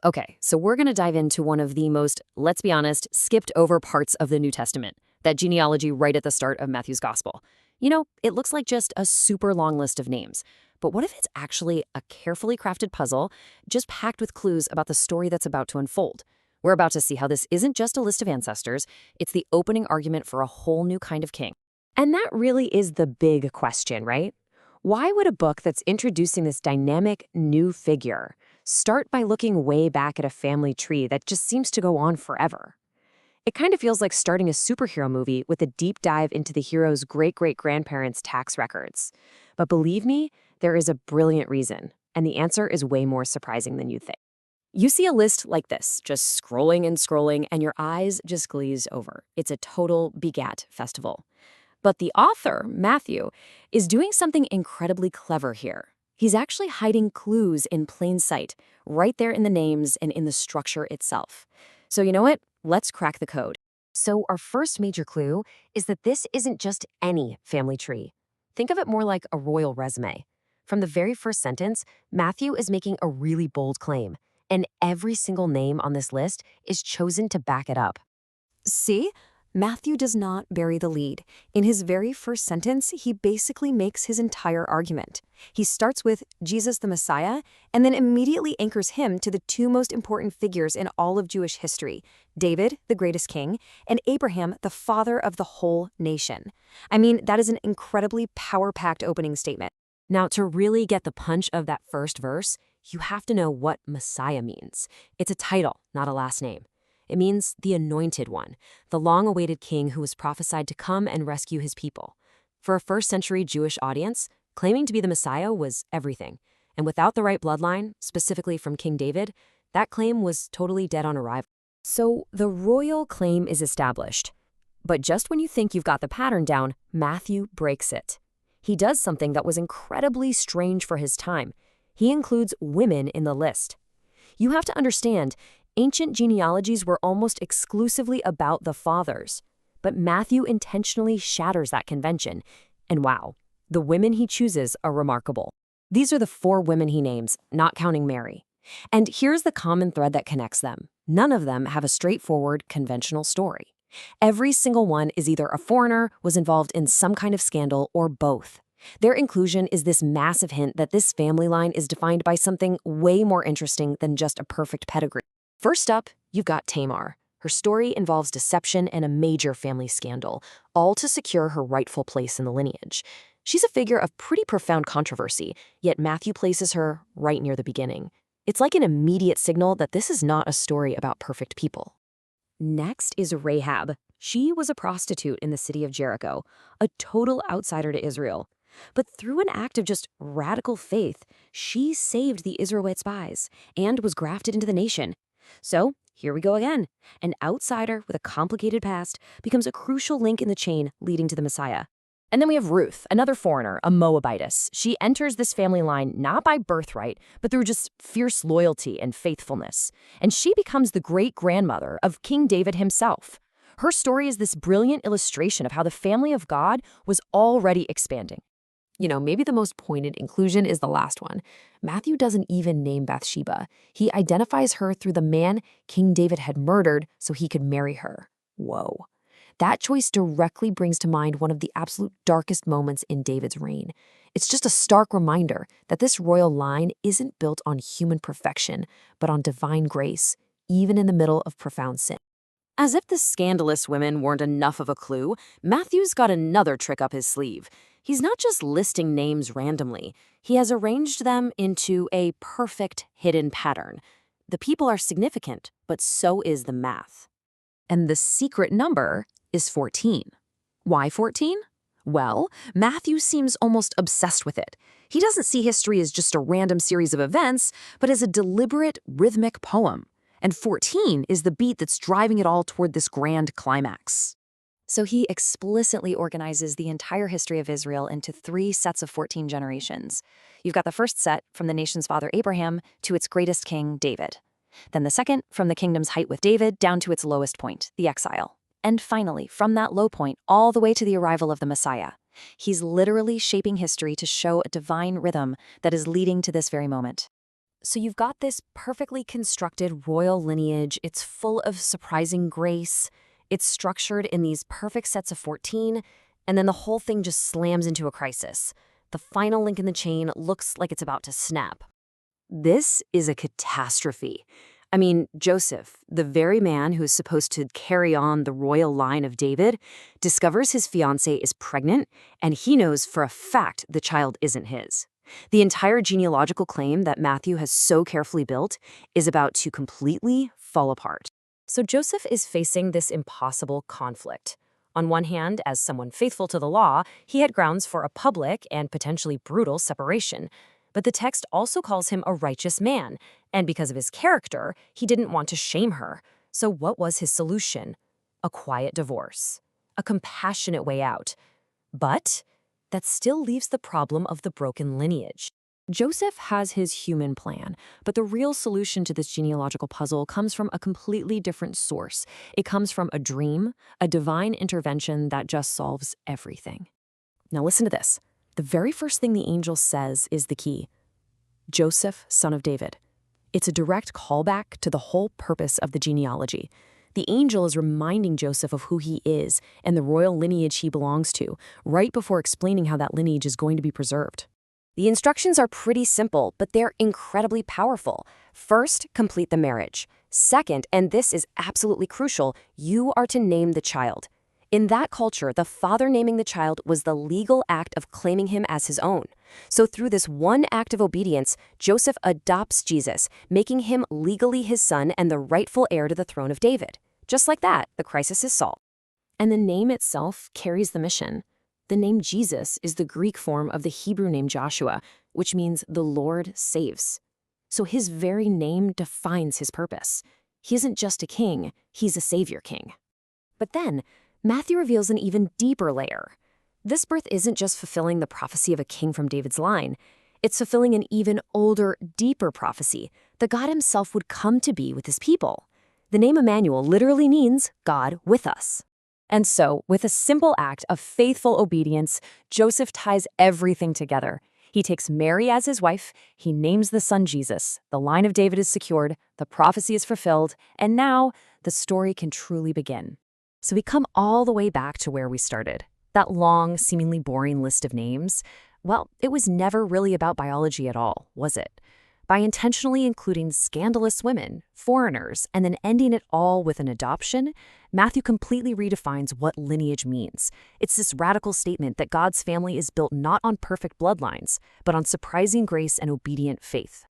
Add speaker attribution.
Speaker 1: Okay, so we're going to dive into one of the most, let's be honest, skipped over parts of the New Testament, that genealogy right at the start of Matthew's Gospel. It looks like just a super long list of names. But what if it's actually a carefully crafted puzzle, just packed with clues about the story that's about to unfold? We're about to see how this isn't just a list of ancestors, it's the opening argument for a whole new kind of king.
Speaker 2: And that really is the big question, right? Why would a book that's introducing this dynamic new figure start by looking way back at a family tree that just seems to go on forever? It kind of feels like starting a superhero movie with a deep dive into the hero's great-great-grandparents' tax records. But believe me, there is a brilliant reason, and the answer is way more surprising than you think.
Speaker 1: You see a list like this, just scrolling and scrolling, and your eyes just glaze over. It's a total begat festival. But the author, Matthew, is doing something incredibly clever here. He's actually hiding clues in plain sight, right there in the names and in the structure itself. So you know what? Let's crack the code.
Speaker 2: So our first major clue is that this isn't just any family tree. Think of it more like a royal resume. From the very first sentence, Matthew is making a really bold claim, and every single name on this list is chosen to back it up.
Speaker 3: See? Matthew does not bury the lead. In his very first sentence, he basically makes his entire argument. He starts with Jesus the Messiah and then immediately anchors him to the two most important figures in all of Jewish history, David, the greatest king, and Abraham, the father of the whole nation. I mean, that is an incredibly power-packed opening statement.
Speaker 2: Now, to really get the punch of that first verse, you have to know what Messiah means. It's a title, not a last name. It means the anointed one, the long-awaited king who was prophesied to come and rescue his people. For a first-century Jewish audience, claiming to be the Messiah was everything. And without the right bloodline, specifically from King David, that claim was totally dead on arrival. So the royal claim is established. But just when you think you've got the pattern down, Matthew breaks it. He does something that was incredibly strange for his time. He includes women in the list. You have to understand, ancient genealogies were almost exclusively about the fathers. But Matthew intentionally shatters that convention. And wow, the women he chooses are remarkable. These are the 4 women he names, not counting Mary. And here's the common thread that connects them. None of them have a straightforward, conventional story. Every single one is either a foreigner, was involved in some kind of scandal, or both. Their inclusion is this massive hint that this family line is defined by something way more interesting than just a perfect pedigree. First up, you've got Tamar. Her story involves deception and a major family scandal, all to secure her rightful place in the lineage. She's a figure of pretty profound controversy, yet Matthew places her right near the beginning. It's like an immediate signal that this is not a story about perfect people. Next is Rahab. She was a prostitute in the city of Jericho, a total outsider to Israel. But through an act of just radical faith, she saved the Israelite spies and was grafted into the nation. So here we go again. An outsider with a complicated past becomes a crucial link in the chain leading to the Messiah. And then we have Ruth, another foreigner, a Moabitess. She enters this family line not by birthright, but through just fierce loyalty and faithfulness. And she becomes the great-grandmother of King David himself. Her story is this brilliant illustration of how the family of God was already expanding. Maybe the most pointed inclusion is the last one. Matthew doesn't even name Bathsheba. He identifies her through the man King David had murdered so he could marry her. Whoa. That choice directly brings to mind one of the absolute darkest moments in David's reign. It's just a stark reminder that this royal line isn't built on human perfection, but on divine grace, even in the middle of profound sin. As if the scandalous women weren't enough of a clue, Matthew's got another trick up his sleeve. He's not just listing names randomly. He has arranged them into a perfect hidden pattern. The people are significant, but so is the math. And the secret number is 14. Why 14? Well, Matthew seems almost obsessed with it. He doesn't see history as just a random series of events, but as a deliberate, rhythmic poem. And 14 is the beat that's driving it all toward this grand climax.
Speaker 3: So he explicitly organizes the entire history of Israel into 3 sets of 14 generations. You've got the first set from the nation's father Abraham to its greatest king, David. Then the second from the kingdom's height with David down to its lowest point, the exile. And finally, from that low point all the way to the arrival of the Messiah. He's literally shaping history to show a divine rhythm that is leading to this very moment.
Speaker 2: So you've got this perfectly constructed royal lineage. It's full of surprising grace. It's structured in these perfect sets of 14, and then the whole thing just slams into a crisis. The final link in the chain looks like it's about to snap. This is a catastrophe. I mean, Joseph, the very man who is supposed to carry on the royal line of David, discovers his fiancée is pregnant, and he knows for a fact the child isn't his. The entire genealogical claim that Matthew has so carefully built is about to completely fall apart. So Joseph is facing this impossible conflict. On one hand, as someone faithful to the law, he had grounds for a public and potentially brutal separation. But the text also calls him a righteous man, and because of his character, he didn't want to shame her. So what was his solution? A quiet divorce. A compassionate way out. But that still leaves the problem of the broken lineage. Joseph has his human plan, but the real solution to this genealogical puzzle comes from a completely different source. It comes from a dream, a divine intervention that just solves everything. Now listen to this. The very first thing the angel says is the key. Joseph, son of David. It's a direct callback to the whole purpose of the genealogy. The angel is reminding Joseph of who he is and the royal lineage he belongs to, right before explaining how that lineage is going to be preserved. The instructions are pretty simple, but they're incredibly powerful. First, complete the marriage. Second, and this is absolutely crucial, you are to name the child. In that culture, the father naming the child was the legal act of claiming him as his own. So through this one act of obedience, Joseph adopts Jesus, making him legally his son and the rightful heir to the throne of David. Just like that, the crisis is solved. And the name itself carries the mission. The name Jesus is the Greek form of the Hebrew name Joshua, which means the Lord saves. So his very name defines his purpose. He isn't just a king, he's a savior king. But then, Matthew reveals an even deeper layer. This birth isn't just fulfilling the prophecy of a king from David's line. It's fulfilling an even older, deeper prophecy that God himself would come to be with his people. The name Emmanuel literally means God with us. And so, with a simple act of faithful obedience, Joseph ties everything together. He takes Mary as his wife, he names the son Jesus, the line of David is secured, the prophecy is fulfilled, and now the story can truly begin. So we come all the way back to where we started. That long, seemingly boring list of names, well, it was never really about biology at all, was it? By intentionally including scandalous women, foreigners, and then ending it all with an adoption, Matthew completely redefines what lineage means. It's this radical statement that God's family is built not on perfect bloodlines, but on surprising grace and obedient faith.